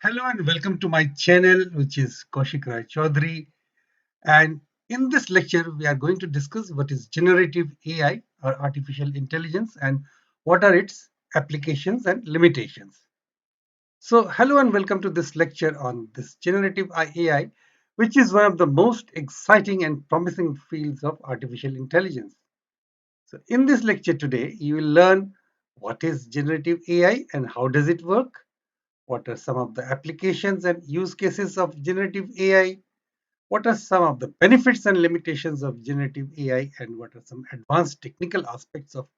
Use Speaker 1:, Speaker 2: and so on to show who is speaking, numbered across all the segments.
Speaker 1: Hello and welcome to my channel, which is Kaushik Chowdhury. And in this lecture, we are going to discuss what is generative AI or artificial intelligence and what are its applications and limitations. So, hello and welcome to this lecture on this generative AI, which is one of the most exciting and promising fields of artificial intelligence. So, in this lecture today, you will learn what is generative AI and how does it work. What are some of the applications and use cases of generative AI? What are some of the benefits and limitations of generative AI? And what are some advanced technical aspects of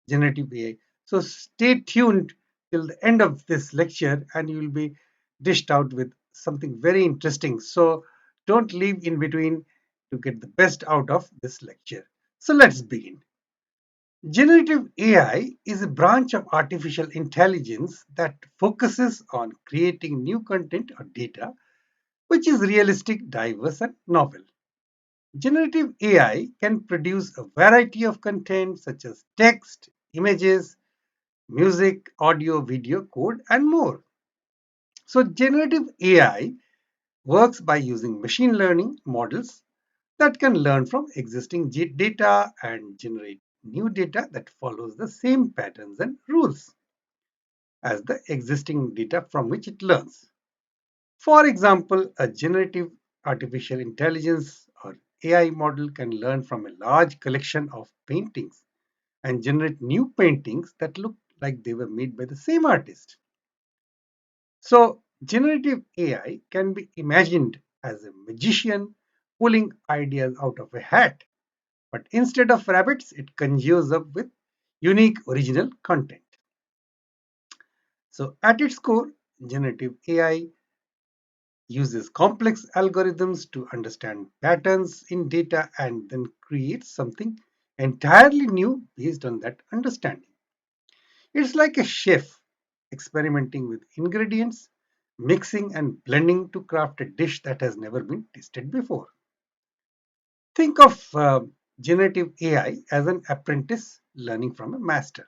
Speaker 1: generative AI? So stay tuned till the end of this lecture and you will be dished out with something very interesting. So don't leave in between to get the best out of this lecture. So let's begin. Generative AI is a branch of artificial intelligence that focuses on creating new content or data which is realistic, diverse, and novel. Generative AI can produce a variety of content such as text, images, music, audio, video, code, and more. So, generative AI works by using machine learning models that can learn from existing data and generate new data that follows the same patterns and rules as the existing data from which it learns. For example, a generative artificial intelligence or AI model can learn from a large collection of paintings and generate new paintings that look like they were made by the same artist. So, generative AI can be imagined as a magician pulling ideas out of a hat, but instead of rabbits, it conjures up with unique original content. So, at its core, generative AI uses complex algorithms to understand patterns in data and then create something entirely new based on that understanding. It's like a chef experimenting with ingredients, mixing and blending to craft a dish that has never been tasted before. Think of generative AI as an apprentice learning from a master.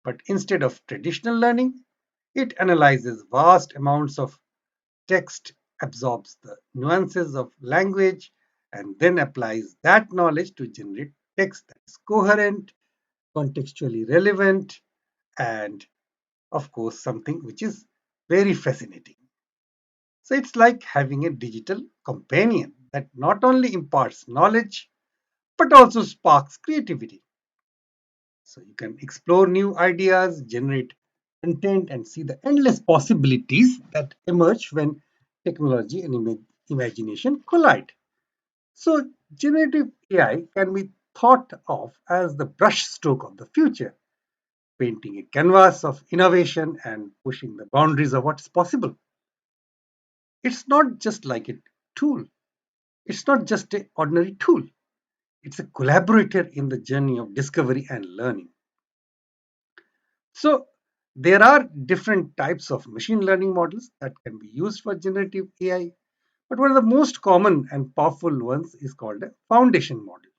Speaker 1: But instead of traditional learning, it analyzes vast amounts of text, absorbs the nuances of language, and then applies that knowledge to generate text that is coherent, contextually relevant, and of course, something which is very fascinating. So it's like having a digital companion that not only imparts knowledge but also sparks creativity. So you can explore new ideas, generate content, and see the endless possibilities that emerge when technology and imagination collide. So, generative AI can be thought of as the brushstroke of the future, painting a canvas of innovation and pushing the boundaries of what's possible. It's not just like a tool, it's not just an ordinary tool, it's a collaborator in the journey of discovery and learning. So, there are different types of machine learning models that can be used for generative AI, but one of the most common and powerful ones is called a foundation model.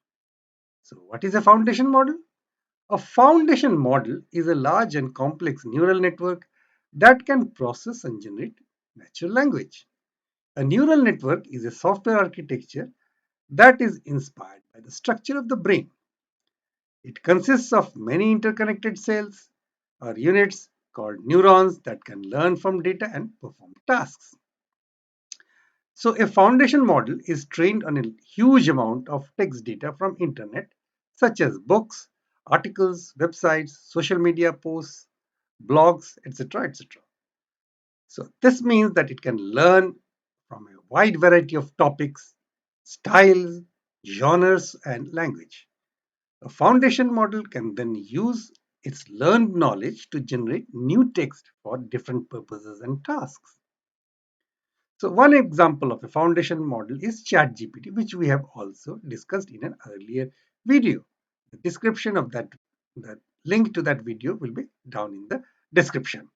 Speaker 1: So, what is a foundation model? A foundation model is a large and complex neural network that can process and generate natural language. A neural network is a software architecture that is inspired by the structure of the brain. It consists of many interconnected cells or units called neurons that can learn from data and perform tasks. So a foundation model is trained on a huge amount of text data from internet such as books, articles, websites, social media posts, blogs, etc. etc. So this means that it can learn from a wide variety of topics, styles, genres, and language. A foundation model can then use its learned knowledge to generate new text for different purposes and tasks. So one example of a foundation model is ChatGPT, which we have also discussed in an earlier video. The description of that link to that video will be down in the description.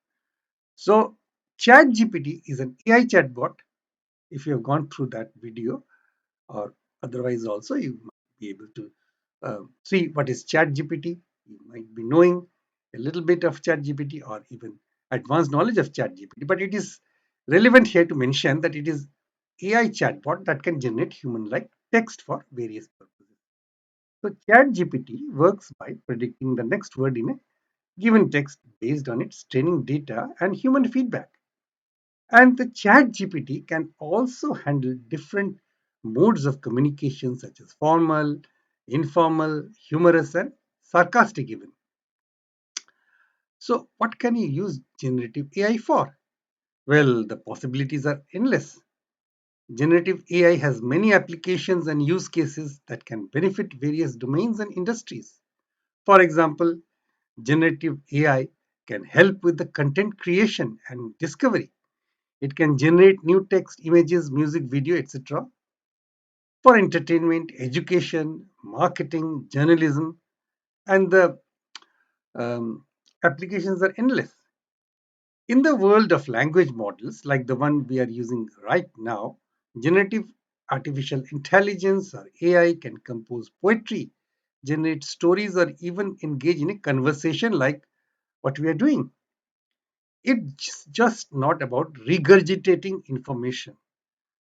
Speaker 1: So ChatGPT is an AI chatbot. If you have gone through that video, or otherwise also you might be able to see what is ChatGPT. You might be knowing a little bit of ChatGPT or even advanced knowledge of ChatGPT, but it is Relevant here to mention that it is AI chatbot that can generate human-like text for various purposes. So ChatGPT works by predicting the next word in a given text based on its training data and human feedback. And the ChatGPT can also handle different modes of communication such as formal, informal, humorous, and sarcastic even. So what can you use generative AI for? Well, the possibilities are endless. Generative AI has many applications and use cases that can benefit various domains and industries. For example, generative AI can help with the content creation and discovery. It can generate new text, images, music, video, etc. for entertainment, education, marketing, journalism, and the um, applications are endless. In the world of language models like the one we are using right now, generative artificial intelligence or AI can compose poetry, generate stories, or even engage in a conversation like what we are doing. It's just not about regurgitating information.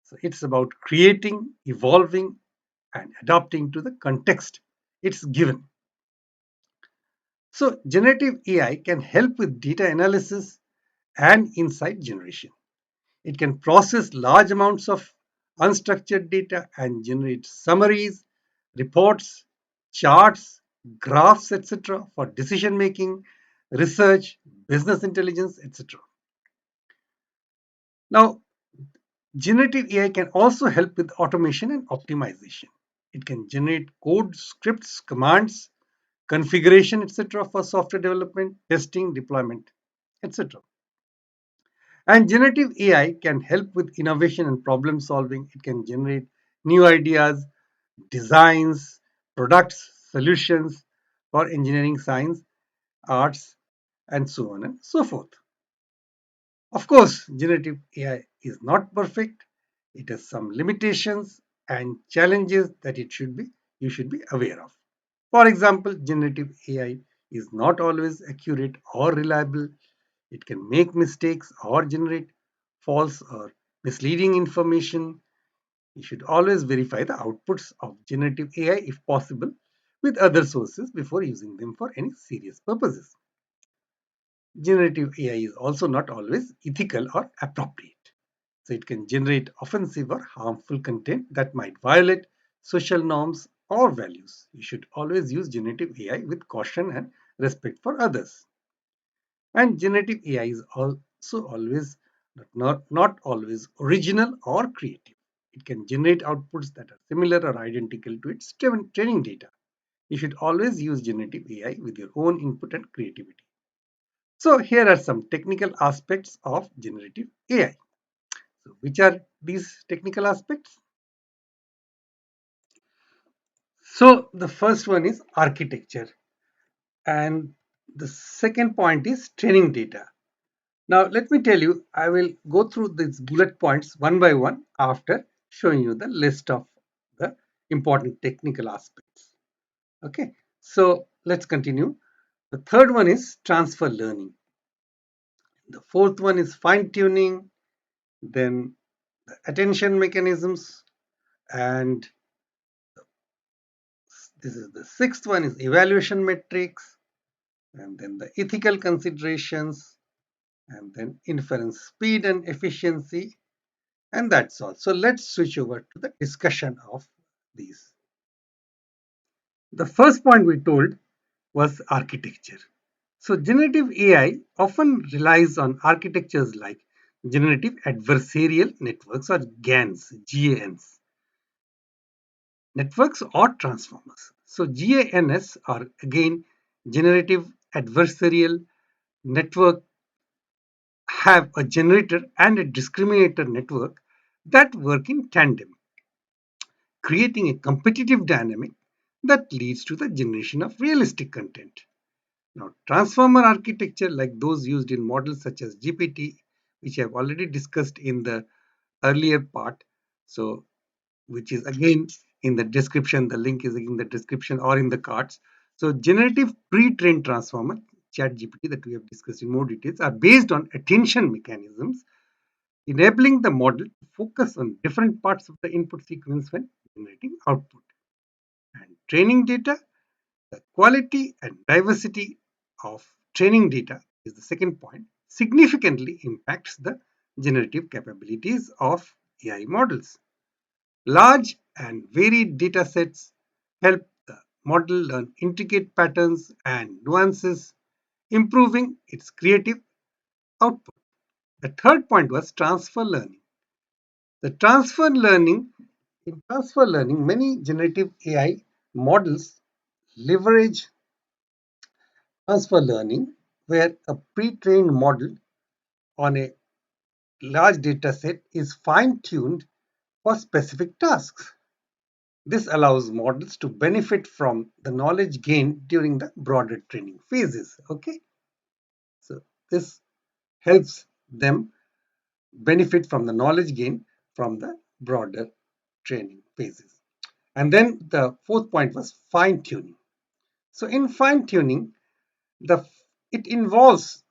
Speaker 1: So it's about creating, evolving, and adapting to the context it's given. So generative AI can help with data analysis and insight generation. It can process large amounts of unstructured data and generate summaries, reports, charts, graphs, etc. for decision making, research, business intelligence, etc. Now, generative AI can also help with automation and optimization. It can generate code, scripts, commands, configuration, etc. for software development, testing, deployment, etc. And generative AI can help with innovation and problem solving. It can generate new ideas, designs, products, solutions for engineering, science, arts, and so on and so forth. Of course, generative AI is not perfect. It has some limitations and challenges that you should be aware of. For example, generative AI is not always accurate or reliable. It can make mistakes or generate false or misleading information. You should always verify the outputs of generative AI if possible with other sources before using them for any serious purposes. Generative AI is also not always ethical or appropriate. So it can generate offensive or harmful content that might violate social norms or values. You should always use generative AI with caution and respect for others. And generative AI is also always not always original or creative. It can generate outputs that are similar or identical to its training data. You should always use generative AI with your own input and creativity. So here are some technical aspects of generative AI. So which are these technical aspects? So the first one is architecture, and the second point is training data. Now let me tell you, I will go through these bullet points one by one after showing you the list of the important technical aspects. Okay, so let's continue. The third one is transfer learning. The fourth one is fine tuning, then the attention mechanisms, and this is the sixth one is evaluation metrics, and then the ethical considerations, and then inference speed and efficiency, and that's all. So let's switch over to the discussion of these. The first point we told was architecture. So generative AI often relies on architectures like generative adversarial networks or GANs, networks or transformers. So GANs are again generative adversarial network have a generator and a discriminator network that work in tandem, creating a competitive dynamic that leads to the generation of realistic content. Now, transformer architecture, like those used in models such as GPT, which I've already discussed in the earlier part, so which is again in the description, the link is in the description or in the cards. So, generative pre-trained transformer, ChatGPT, that we have discussed in more details, are based on attention mechanisms enabling the model to focus on different parts of the input sequence when generating output. And training data, the quality and diversity of training data is the second point, significantly impacts the generative capabilities of AI models. Large and varied data sets help the model learn intricate patterns and nuances, improving its creative output. The third point was transfer learning. The transfer learning, many generative AI models leverage transfer learning, where a pre-trained model on a large data set is fine-tuned for specific tasks. This allows models to benefit from the knowledge gained during the broader training phases. Okay, so this helps them benefit from the knowledge gain from the broader training phases. And then the fourth point was fine tuning. So in fine tuning, the it involves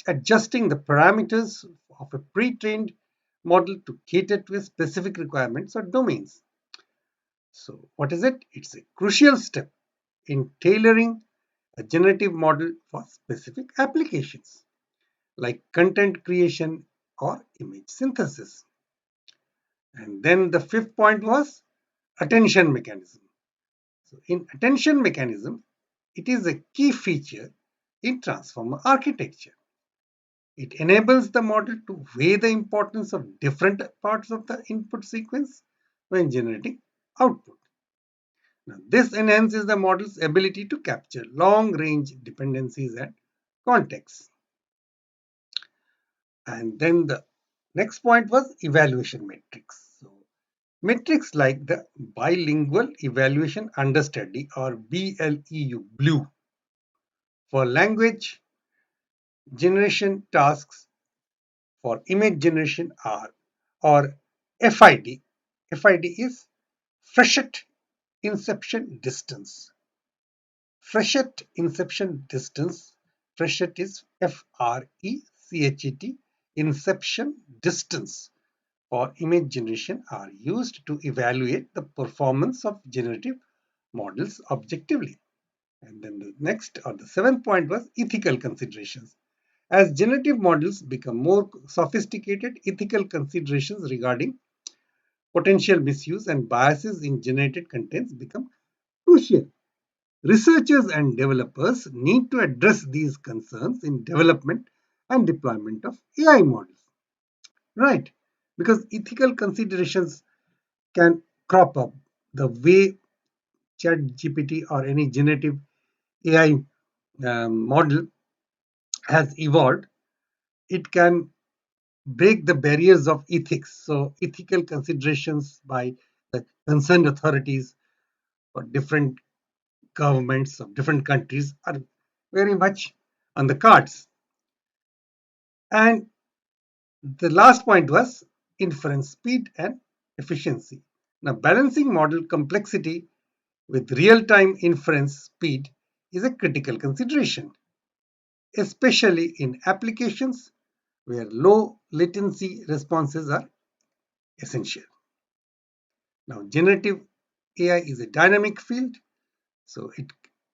Speaker 1: adjusting the parameters of a pre-trained model to cater to a specific requirements or domains. So what is it? It's a crucial step in tailoring a generative model for specific applications like content creation or image synthesis. And then the fifth point was attention mechanism. So in attention mechanism, it is a key feature in transformer architecture. It enables the model to weigh the importance of different parts of the input sequence when generating output. Now, this enhances the model's ability to capture long-range dependencies and contexts. And then the next point was evaluation metrics. So, metrics like the bilingual evaluation understudy or BLEU, BLUE, for language generation tasks, for image generation are, or FID. FID is freshet inception distance. Freshet inception distance. Freshet is FRECHET. Inception distance for image generation are used to evaluate the performance of generative models objectively. And then the next or the seventh point was ethical considerations. As generative models become more sophisticated, ethical considerations regarding potential misuse and biases in generated contents become crucial. Researchers and developers need to address these concerns in development and deployment of AI models, right? Because ethical considerations can crop up the way ChatGPT or any generative AI model has evolved. It can break the barriers of ethics. So, ethical considerations by the concerned authorities or different governments of different countries are very much on the cards. And the last point was inference speed and efficiency. Now, balancing model complexity with real time inference speed is a critical consideration, especially in applications where low latency responses are essential. Now, generative AI is a dynamic field, so it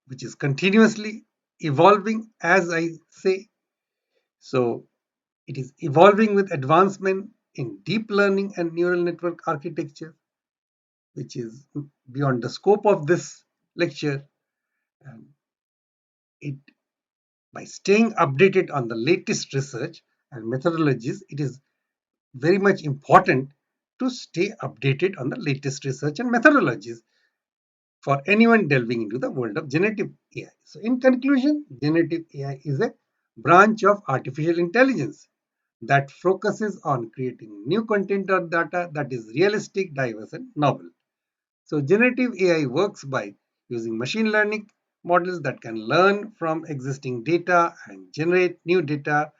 Speaker 1: which is continuously evolving, as I say. So, it is evolving with advancement in deep learning and neural network architecture, which is beyond the scope of this lecture. And it by staying updated on the latest research and methodologies, it is very much important to stay updated on the latest research and methodologies for anyone delving into the world of generative AI. So, in conclusion, generative AI is a branch of artificial intelligence that focuses on creating new content or data that is realistic, diverse, and novel. So, generative AI works by using machine learning models that can learn from existing data and generate new data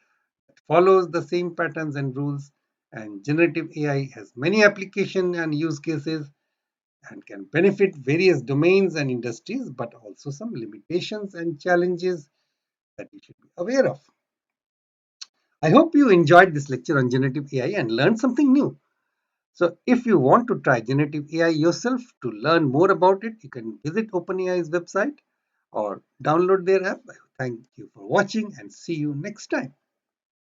Speaker 1: that follows the same patterns and rules. And generative AI has many applications and use cases and can benefit various domains and industries, but also some limitations and challenges that you should be aware of. I hope you enjoyed this lecture on generative AI and learned something new. So if you want to try generative AI yourself to learn more about it, you can visit OpenAI's website or download their app. Thank you for watching and see you next time.